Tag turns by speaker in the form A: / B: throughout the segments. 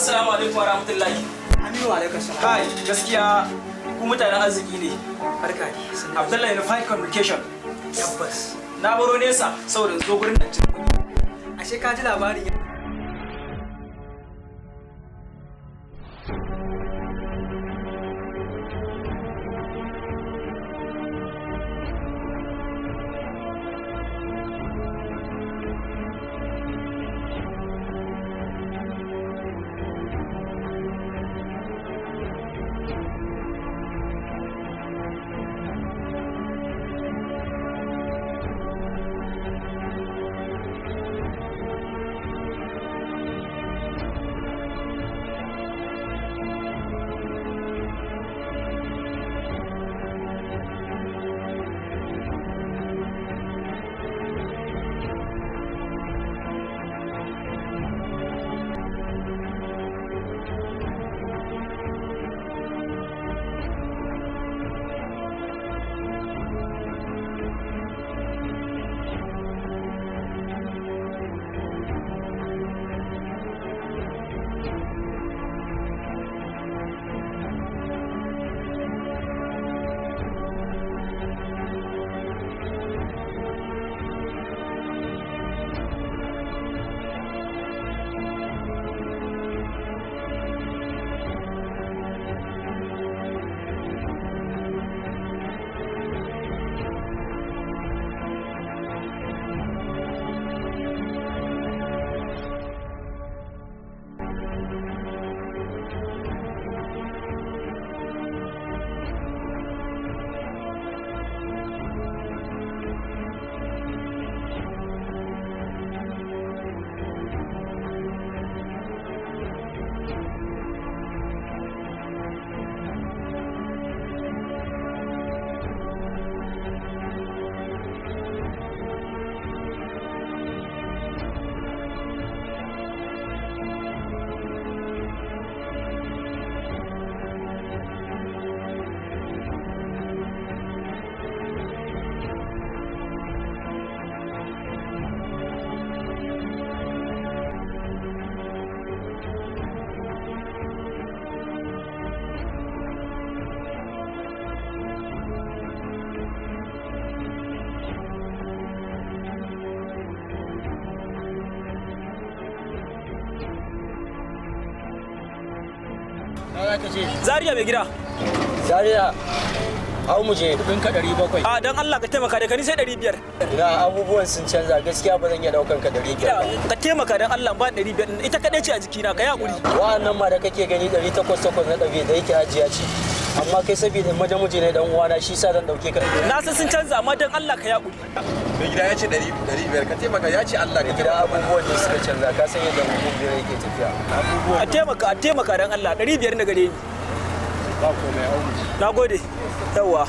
A: Assalamu alaikum wa rahmatullahi.
B: Aminu wa alaikum salam.
A: Kai, gaskiya ku mutanen arziki ne.
B: Barka ne.
A: Abdullahi Unified Communication.
B: Tabbas.
A: Na baro nesa saboda zo gurin nan cikin kuɗi.
B: Ashe ka ji labarin
A: Zaria mai gida.
C: Zaria, hau mu je.
B: kudin ka 700.
A: A dan Allah ka taimaka da kani sai 500.
C: Ina abubuwan sun canza gaskiya ba zan iya daukan ka 500.
A: Ka taimaka dan Allah ba 500 ita kadai ce a jikina ka yi hakuri.
C: Wa'annan ma da kake gani 800 na ɗabi da yake ajiya ce. Amma kai saboda majamuje ne dan uwana shi sa zan dauke ka.
A: Na san sun canza amma dan Allah ka yi hakuri.
D: Mai gida ya ce 500 ka taimaka ya ce Allah ka
C: Gida abubuwan da suka canza ka san yadda mutum yake tafiya.
A: A taimaka dan Allah 500 na gare ni.
D: ba komai hau mu.
A: Na gode. Yawwa.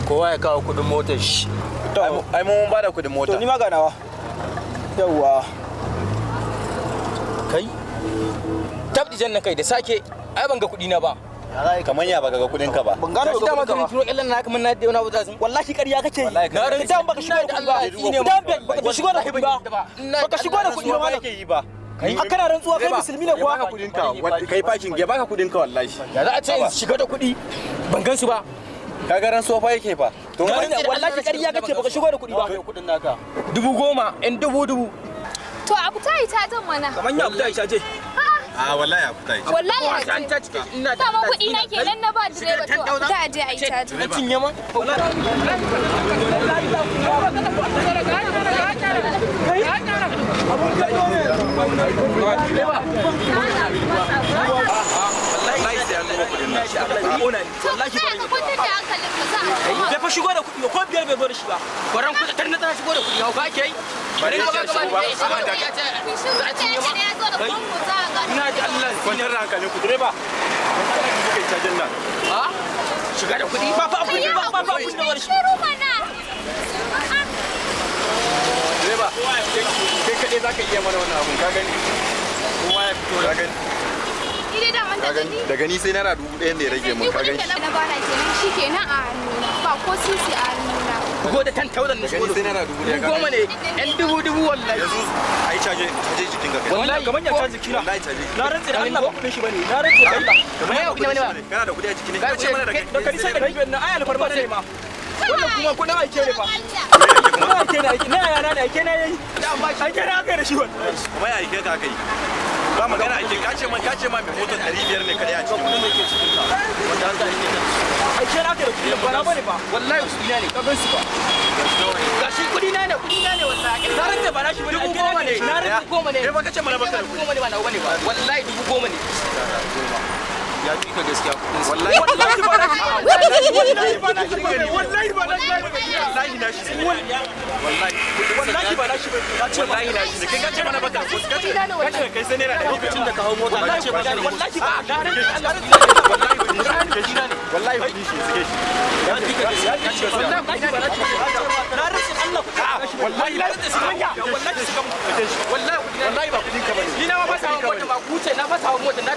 C: Kowa ya kawo kudin motar shi.
D: Ai mun ba da kudin mota.
A: To ni ma ganawa. Yawwa.
B: Kai? Tabdi jan na kai da sake ai ban ga kudi na ba.
D: Kamar ya baka ga kudin ka ba.
A: Ban gano
B: Gashi
A: ba
B: dama
A: ka
B: kan
A: ba.
B: turo kallan na kamar na da wani abu da zan.
A: Wallahi ƙarya kake yi.
D: Wallahi
B: Na rantsa
A: Dan baka shigo da kuɗi ba. Dan baka shigo da kuɗi ba. Baka shigo da kuɗi ba malam.
D: Yake yi ba.
A: A kana rantsuwa kai musulmi ne
D: Ya baka
A: kuwa?
D: kudin ka. Kai parking ya baka kudin ka wallahi.
B: Ya za a ce in shiga da kudi ban gan su ba.
D: Kaga ran sofa yake fa. To
A: Wallahi ƙarya kake baka shigo da kuɗi ba.
C: Kudin naka.
B: 10,000 'yan 1000.
E: To abu ta yi ta zan mana.
A: Kaman ya fita Aisha je.
D: a wallahi ya fita.
E: Wallahi
B: An
E: ya
B: ta
E: ce.
B: cike ina da
E: Dama kuɗi na kenan na ba direba to abu ta je a yi ta.
B: An cinye ma.
D: Wallahi sai an duba kudin nan
A: shi Allah ya kona ni wallahi
E: sai ka kwantar da hankalin ka za a
A: bai fa shigo da kuɗi ko biyar bai zo da shi ba
B: Baran kuɗa tar na tana shigo da kuɗi hau ka ake yi.
D: Bari ya ce shigo ba.
B: Shigo da kuɗi ya ce.
E: kun shiru da ya zo da kwanko za a gani
B: Ina ji Allah.
D: Kwantar da hankalin ku direba. Kuka yi cajin nan.
B: Ha? Shiga da kuɗi.
A: ba fa abun da ba fa abun da war shi
E: shiru mana
D: Direba, kai kaɗai za ka iya mana wannan abun, ka gani? Kuma ya fito da gani.
E: ni dai da man da gani
D: Daga ni sai naira 1000 ne rage mun, ka
E: kudin
D: gani?
E: da na bana kenan shi kenan a hannuna ba ko sisi a hannuna
B: Ko da 10,000 na shigo da
D: Gani sai naira 1000
B: Dubu goma ne. Yan dubu wallahi.
D: Yanzu a yi caje jikin ka kai.
A: wallahi kaman ya caji kina
D: Wallahi caje.
A: na rantsi da Allah ba kudin shi bane na rantsi da Allah
B: Kamar yau kuɗi wani ba.
D: Kana da kuɗi a jiki ne?
B: Ga
D: Ka ce mana da
A: da kari sai da bibiyar nan ai alfarma sai ma wannan kuma kudin aike ne fa
E: Allah
A: kudin aike ne aike na yana ne aike na yayi aike na aka da shi wallahi
D: kuma ya aike ka kai. Ba magana aike ka ce ma mai motar 500 ne kadai a cikin
A: kudin da ke cikin ka wanda an ga aike na aka da kudin ba na bane fa
B: Wallahi kuɗi na ne.
A: ka gan su ba
B: Gashi kuɗi na ne wallahi.
A: na rantsi ba na shi bane
B: Dubu
A: aike
B: goma ne.
A: na rantsi
B: Dubu goma ne.
D: Kai ba ka ce mana baka da
B: Dubu goma ne ba nawa bane ba. Wallahi dubu goma ne. Ya fi ka gaskiya kuɗin sa.
D: wallahi
A: wallahi ba na shi wallahi ba na shi wallahi ba na shi
D: wallahi na shi ne. Wallahi.
A: wallahi ba na shi ba ce
D: Wallahi na shi ne. Kai ka ce mana baka da kuɗi. Ka ce kai sai naira 500.
B: Lokacin da ka hau mota na ce ba da
A: wallahi ba na rantsi Allah
D: Wallahi kuɗi shi suke shi.
B: Ya fi ka gaskiya.
A: wallahi ba na shi na rantsi Allah ku wallahi na rantsi su manya wallahi su
B: Wallahi kuɗi na ne.
D: Wallahi ba kuɗin ka bane.
B: Ni na ma fasa wa mota ba ku ce na fasa wa mota na